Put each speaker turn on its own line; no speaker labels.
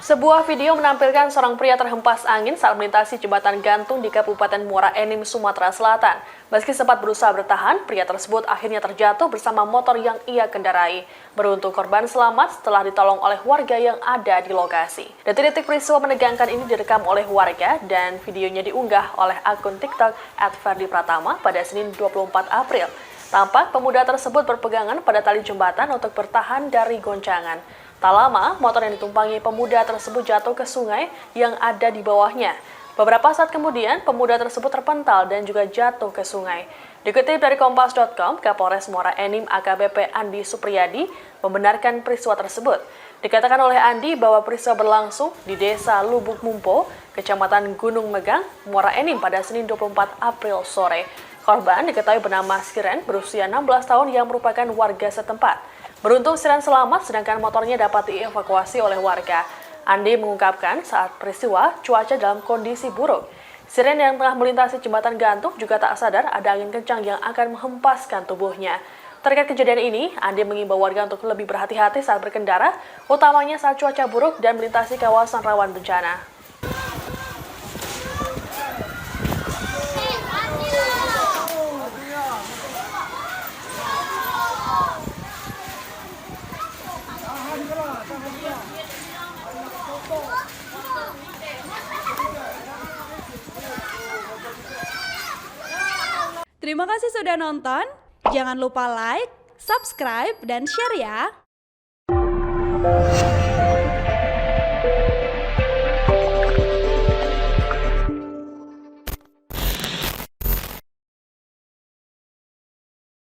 Sebuah video menampilkan seorang pria terhempas angin saat melintasi jembatan gantung di Kabupaten Muara Enim, Sumatera Selatan. Meski sempat berusaha bertahan, pria tersebut akhirnya terjatuh bersama motor yang ia kendarai. Beruntung korban selamat setelah ditolong oleh warga yang ada di lokasi. Detik-detik peristiwa menegangkan ini direkam oleh warga dan videonya diunggah oleh akun TikTok @ferdipratama pada Senin 24 April. Tampak pemuda tersebut berpegangan pada tali jembatan untuk bertahan dari goncangan. Tak lama, motor yang ditumpangi pemuda tersebut jatuh ke sungai yang ada di bawahnya. Beberapa saat kemudian, pemuda tersebut terpental dan juga jatuh ke sungai. Dikutip dari Kompas.com, Kapolres Muara Enim AKBP Andi Supriyadi membenarkan peristiwa tersebut. Dikatakan oleh Andi bahwa peristiwa berlangsung di Desa Lubuk Mumpo, Kecamatan Gunung Megang, Muara Enim pada Senin 24 April sore. Korban diketahui bernama Siren, berusia 16 tahun yang merupakan warga setempat. Beruntung Siren selamat, sedangkan motornya dapat dievakuasi oleh warga. Andi mengungkapkan saat peristiwa, cuaca dalam kondisi buruk. Siren yang tengah melintasi jembatan gantung juga tak sadar ada angin kencang yang akan menghempaskan tubuhnya. Terkait kejadian ini, Andi mengimbau warga untuk lebih berhati-hati saat berkendara, utamanya saat cuaca buruk dan melintasi kawasan rawan bencana.
Terima kasih sudah nonton. Jangan lupa like, subscribe, dan share ya.